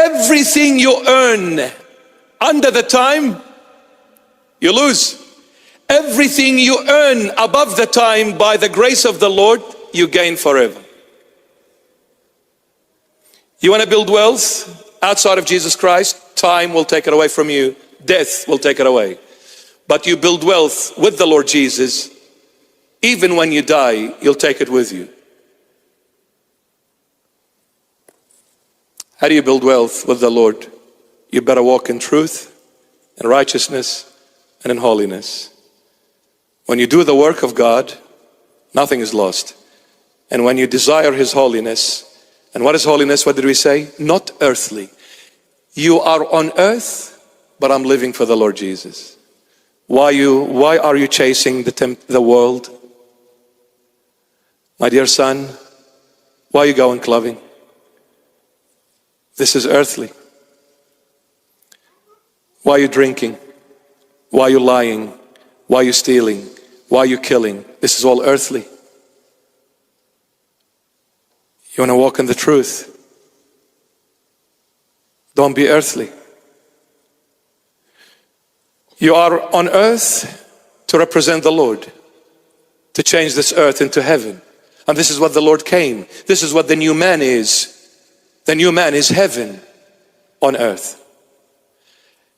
Everything you earn under the time, you lose. Everything you earn above the time by the grace of the Lord, you gain forever. You want to build wealth outside of Jesus Christ? Time will take it away from you. Death will take it away. But you build wealth with the Lord Jesus, even when you die, you'll take it with you. How do you build wealth with the Lord? You better walk in truth, in righteousness, and in holiness. When you do the work of God, nothing is lost. And when you desire His holiness, and what is holiness? What did we say? Not earthly. You are on earth, but I'm living for the Lord Jesus. Why are you chasing the world? My dear son, why are you going clubbing? This is earthly. Why are you drinking? Why are you lying? Why are you stealing? Why are you killing? This is all earthly. You want to walk in the truth? Don't be earthly. You are on earth to represent the Lord, to change this earth into heaven. And this is what the Lord came. This is what the new man is. The new man is heaven on earth.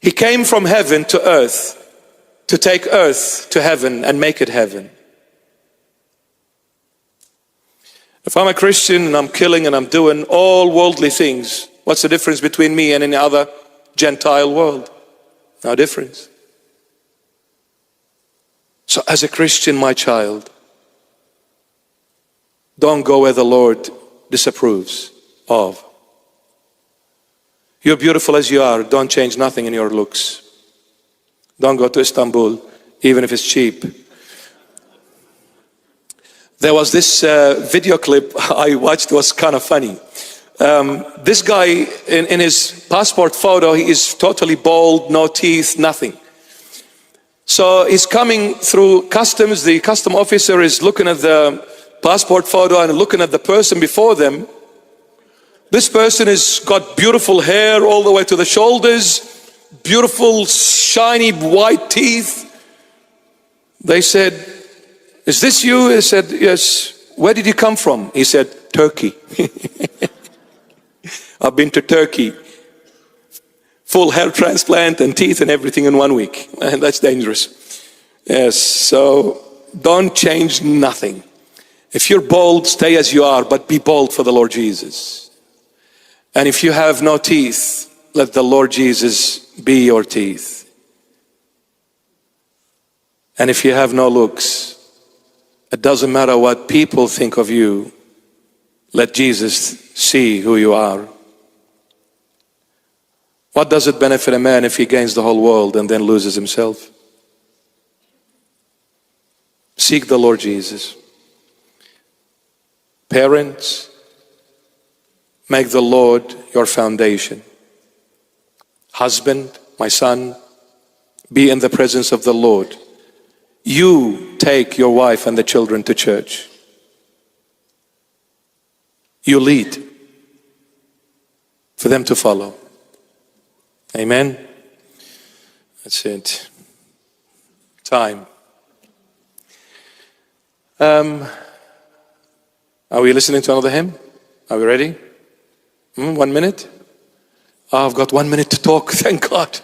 He came from heaven to earth to take earth to heaven and make it heaven. If I'm a Christian and I'm killing and I'm doing all worldly things, what's the difference between me and any other Gentile world? No difference. So as a Christian, my child, don't go where the Lord disapproves of. You're beautiful as you are. Don't change nothing in your looks. Don't go to Istanbul, even if it's cheap. There was this video clip I watched, was kind of funny. This guy, in his passport photo, he is totally bald, no teeth, nothing. So he's coming through customs. The custom officer is looking at the passport photo and looking at the person before them. This person has got beautiful hair all the way to the shoulders, beautiful shiny white teeth. They said, "Is this you?" He said, "Yes." "Where did you come from?" He said, "Turkey." "I've been to Turkey. Full hair transplant and teeth and everything in 1 week." And that's dangerous. Yes, so don't change nothing. If you're bold, stay as you are, but be bold for the Lord Jesus. And if you have no teeth, let the Lord Jesus be your teeth. And if you have no looks, it doesn't matter what people think of you. Let Jesus see who you are. What does it benefit a man if he gains the whole world and then loses himself? Seek the Lord Jesus. Parents, make the Lord your foundation. Husband, my son, be in the presence of the Lord. You take your wife and the children to church. You lead for them to follow. Amen. That's it. Time. Are we listening to another hymn? Are we ready? 1 minute? Oh, I've got 1 minute to talk. Thank God.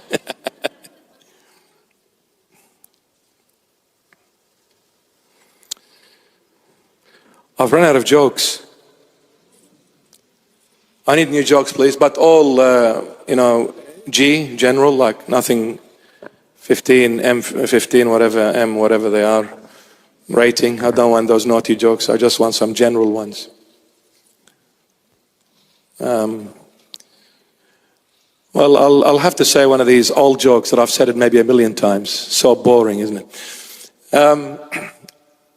I've run out of jokes. I need new jokes, please. But all, G, general, like nothing 15, M15, whatever, M, whatever they are, rating. I don't want those naughty jokes. I just want some general ones. Well, I'll have to say one of these old jokes that I've said it maybe 1,000,000 times. So boring, isn't it?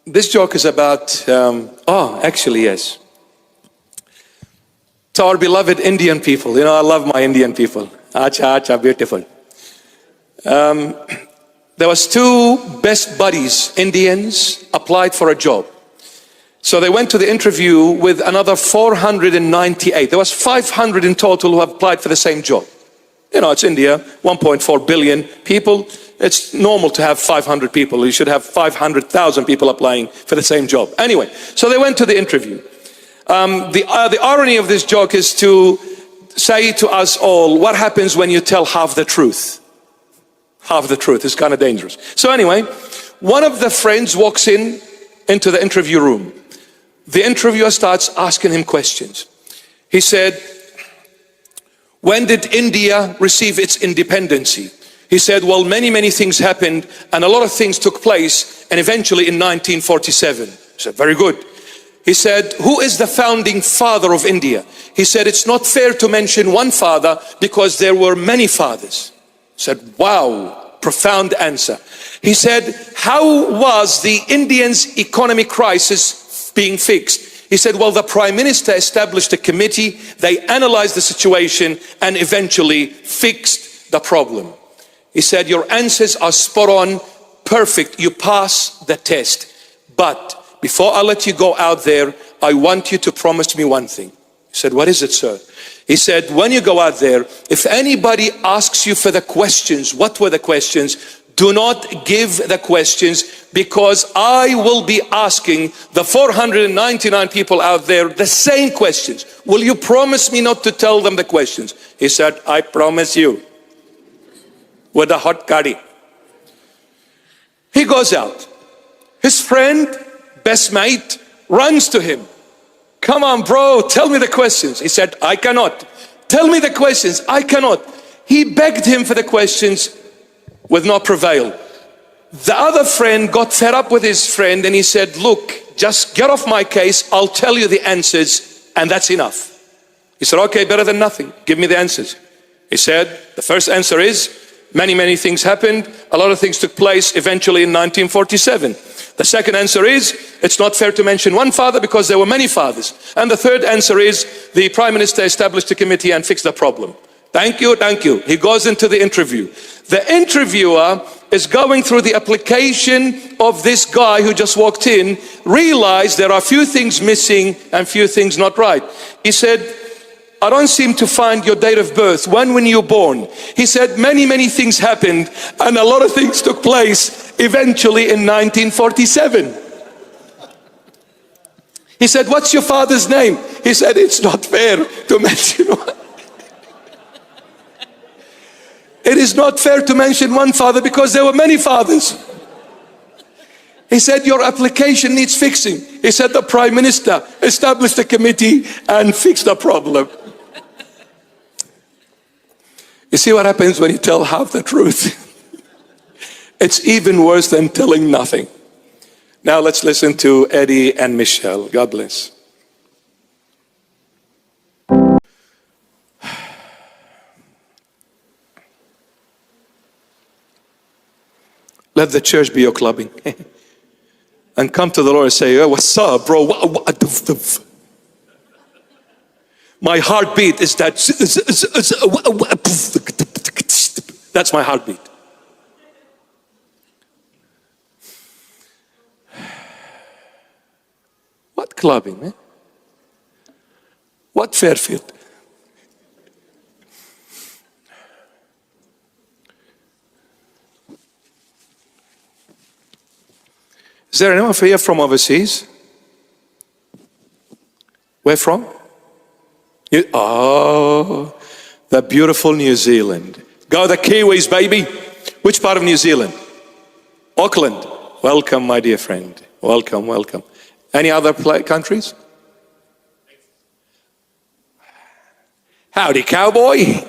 This joke is about, actually, yes. To our beloved Indian people. I love my Indian people. Acha, acha, beautiful. There was 2 best buddies, Indians, applied for a job. So they went to the interview with another 498. There was 500 in total who have applied for the same job. You know, it's India, 1.4 billion people. It's normal to have 500 people. You should have 500,000 people applying for the same job. Anyway, so they went to the interview. The irony of this joke is to say to us all, what happens when you tell half the truth? Half the truth is kind of dangerous. So anyway, one of the friends walks into the interview room. The interviewer starts asking him questions. He said, when did India receive its independence? He said, well, many things happened and a lot of things took place, and eventually in 1947. I said, very good. He said, who is the founding father of India? He said, it's not fair to mention one father because there were many fathers. I said, wow, profound answer. He said, how was the Indians' economic crisis being fixed? He said, well, the Prime Minister established a committee, they analyzed the situation and eventually fixed the problem. He said, your answers are spot on, perfect, you pass the test. But before I let you go out there, I want you to promise me one thing. He said, what is it, sir? He said, when you go out there, if anybody asks you for the questions, what were the questions? Do not give the questions, because I will be asking the 499 people out there the same questions. Will you promise me not to tell them the questions? He said, I promise you. With a hot curry. He goes out. His friend, best mate, runs to him. Come on, bro, tell me the questions. He said, I cannot. Tell me the questions. I cannot. He begged him for the questions, with no prevail. The other friend got fed up with his friend and he said, look, just get off my case. I'll tell you the answers and that's enough. He said, okay, better than nothing. Give me the answers. He said, the first answer is, many things happened. A lot of things took place eventually in 1947. The second answer is, it's not fair to mention one father because there were many fathers. And the third answer is, the Prime Minister established a committee and fixed the problem. Thank you, thank you. He goes into the interview. The interviewer is going through the application of this guy who just walked in, realized there are a few things missing and few things not right. He said, I don't seem to find your date of birth. When were you born? He said, many things happened and a lot of things took place eventually in 1947. He said, what's your father's name? He said, it's not fair to mention one. It is not fair to mention one father because there were many fathers. He said, your application needs fixing. He said, the Prime Minister established a committee and fixed the problem. You see what happens when you tell half the truth? It's even worse than telling nothing. Now let's listen to Eddie and Michelle. God bless. Let the church be your clubbing. And come to the Lord and say, oh, what's up, bro? My heartbeat is that. That's my heartbeat. What clubbing, man? What Fairfield? Is there anyone here from overseas? Where from? Oh, the beautiful New Zealand. Go the Kiwis, baby. Which part of New Zealand? Auckland. Welcome, my dear friend. Welcome, welcome. Any other countries? Howdy, cowboy.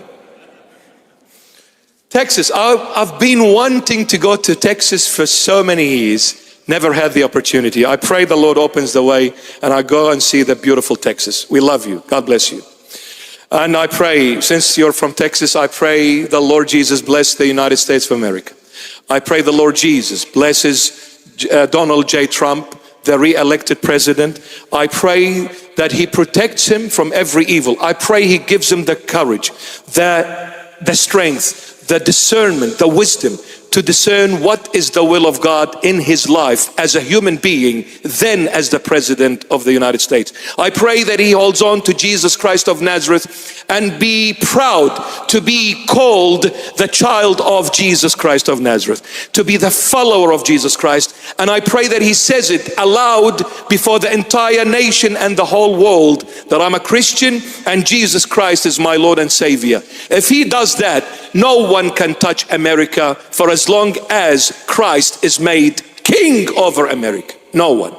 Texas. I've been wanting to go to Texas for so many years. Never had the opportunity. I pray the Lord opens the way and I go and see the beautiful Texas. We love you. God bless you. And I pray, since you're from Texas, I pray the Lord Jesus bless the United States of America. I pray the Lord Jesus blesses Donald J. Trump, the re-elected president. I pray that he protects him from every evil. I pray he gives him the courage, the strength, the discernment, the wisdom to discern what is the will of God in his life as a human being, then as the President of the United States. I pray that he holds on to Jesus Christ of Nazareth and be proud to be called the child of Jesus Christ of Nazareth, to be the follower of Jesus Christ. And I pray that he says it aloud before the entire nation and the whole world, that I'm a Christian and Jesus Christ is my Lord and Savior. If he does that, no one can touch America for as long as Christ is made king over America. No one.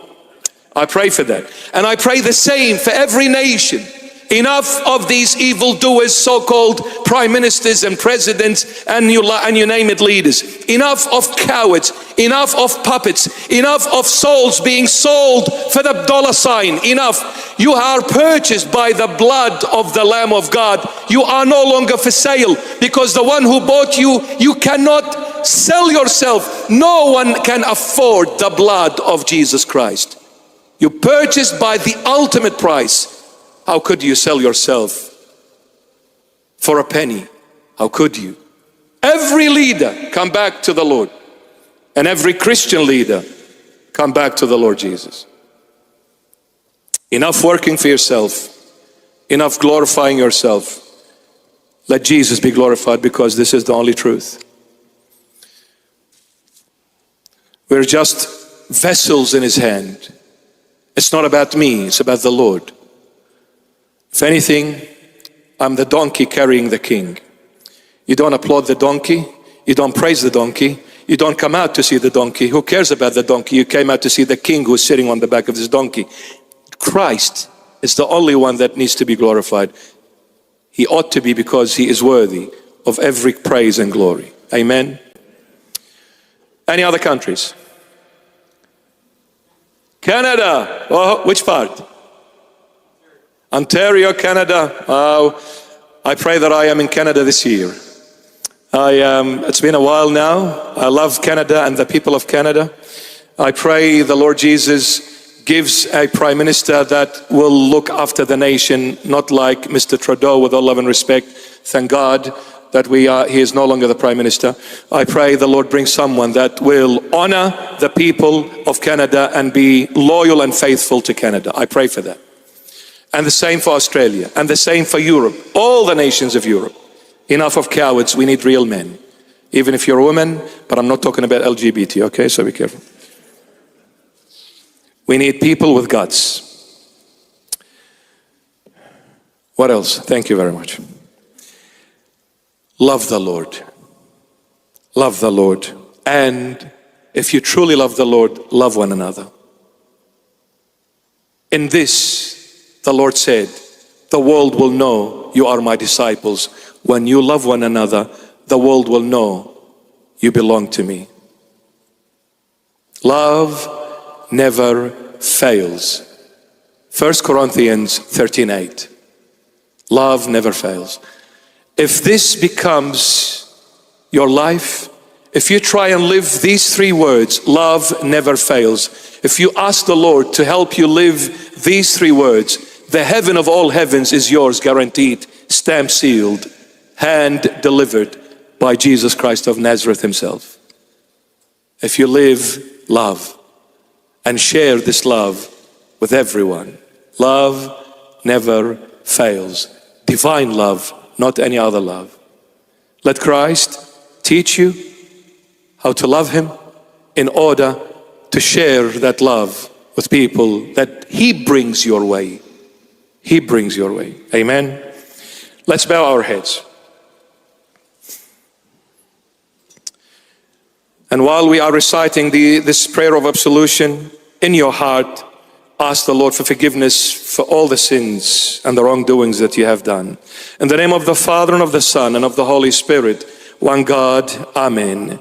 I pray for that. And I pray the same for every nation. Enough of these evildoers, so-called prime ministers and presidents and you name it, leaders. Enough of cowards, enough of puppets, enough of souls being sold for the dollar sign. Enough. You are purchased by the blood of the Lamb of God. You are no longer for sale, because the one who bought you, you cannot sell yourself. No one can afford the blood of Jesus Christ. You're purchased by the ultimate price. How could you sell yourself for a penny? How could you? Every leader come back to the Lord, and every Christian leader come back to the Lord Jesus. Enough working for yourself, enough glorifying yourself. Let Jesus be glorified, because this is the only truth. We're just vessels in his hand. It's not about me, it's about the Lord. If anything, I'm the donkey carrying the king. You don't applaud the donkey, you don't praise the donkey, you don't come out to see the donkey. Who cares about the donkey? You came out to see the king who's sitting on the back of this donkey. Christ is the only one that needs to be glorified. He ought to be, because he is worthy of every praise and glory. Amen. Any other countries? Canada. Oh, which part? Ontario, Canada. Oh, I pray that I am in Canada this year. It's been a while now. I love Canada and the people of Canada. I pray the Lord Jesus gives a prime minister that will look after the nation, not like Mr. Trudeau, with all love and respect. Thank God that he is no longer the prime minister. I pray the Lord brings someone that will honor the people of Canada and be loyal and faithful to Canada. I pray for that. And the same for Australia, and the same for Europe, all the nations of Europe. Enough of cowards, we need real men. Even if you're a woman, but I'm not talking about LGBT, okay? So be careful. We need people with guts. What else? Thank you very much. Love the Lord. Love the Lord. And if you truly love the Lord, love one another. In this, the Lord said, the world will know you are my disciples. When you love one another, the world will know you belong to me. Love never fails. 1 Corinthians 13:8. Love never fails. If this becomes your life, if you try and live these three words, love never fails. If you ask the Lord to help you live these three words, the heaven of all heavens is yours, guaranteed, stamped, sealed, hand delivered by Jesus Christ of Nazareth himself. If you live love and share this love with everyone, love never fails. Divine love, not any other love. Let Christ teach you how to love him in order to share that love with people that he brings your way. He brings your way. Amen. Let's bow our heads. And while we are reciting this prayer of absolution, in your heart, ask the Lord for forgiveness for all the sins and the wrongdoings that you have done. In the name of the Father, and of the Son, and of the Holy Spirit, one God, amen.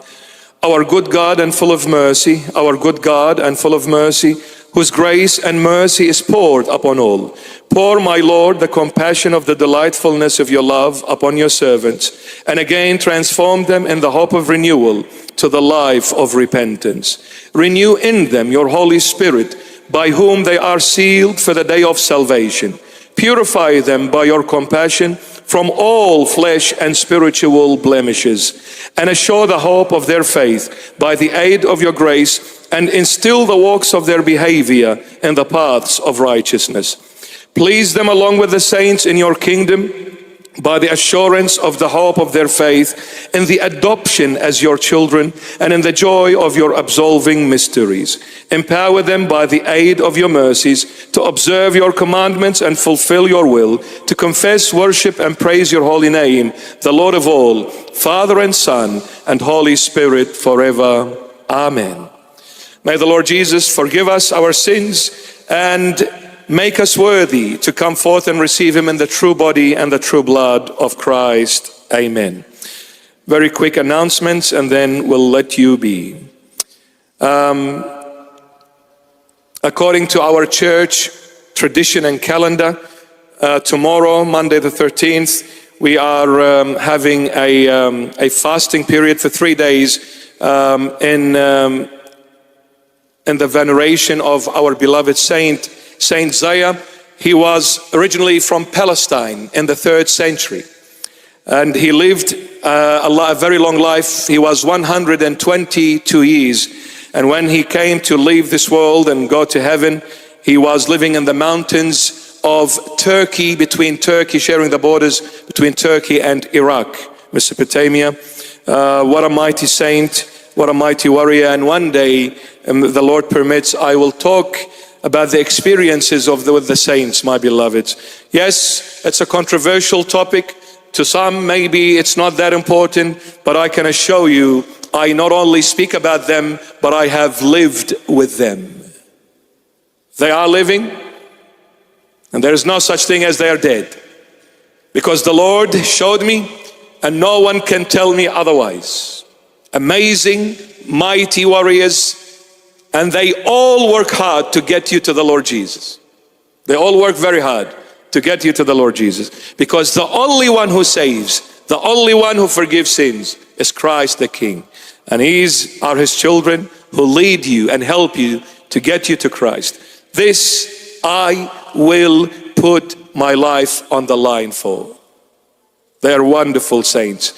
Our good God and full of mercy, our good God and full of mercy, whose grace and mercy is poured upon all. Pour, my Lord, the compassion of the delightfulness of your love upon your servants, and again transform them in the hope of renewal to the life of repentance. Renew in them your Holy Spirit, by whom they are sealed for the day of salvation. Purify them by your compassion from all flesh and spiritual blemishes, and assure the hope of their faith by the aid of your grace, and instill the walks of their behavior in the paths of righteousness. Please them along with the saints in your kingdom by the assurance of the hope of their faith, in the adoption as your children, and in the joy of your absolving mysteries. Empower them by the aid of your mercies to observe your commandments and fulfill your will, to confess, worship, and praise your holy name, the Lord of all, Father and Son and Holy Spirit, forever. Amen. May the Lord Jesus forgive us our sins and make us worthy to come forth and receive him in the true body and the true blood of Christ. Amen. Very quick announcements and then we'll let you be. According to our church tradition and calendar, tomorrow, Monday the 13th, we are having a fasting period for 3 days in the veneration of our beloved Saint Zaya. He was originally from Palestine in the 3rd century, and he lived a very long life. He was 122 years, and when he came to leave this world and go to heaven, he was living in the mountains of Turkey, sharing the borders between Turkey and Iraq, Mesopotamia. What a mighty saint, what a mighty warrior. And one day, the Lord permits, I will talk about the experiences with the saints, my beloveds. Yes, it's a controversial topic. To some, maybe it's not that important, but I can assure you, I not only speak about them, but I have lived with them. They are living, and there is no such thing as they are dead. Because the Lord showed me, and no one can tell me otherwise. Amazing, mighty warriors, and they all work hard to get you to the Lord Jesus. They all work very hard to get you to the Lord Jesus. Because the only one who saves, the only one who forgives sins is Christ the King. And these are his children who lead you and help you to get you to Christ. This I will put my life on the line for. They are wonderful saints.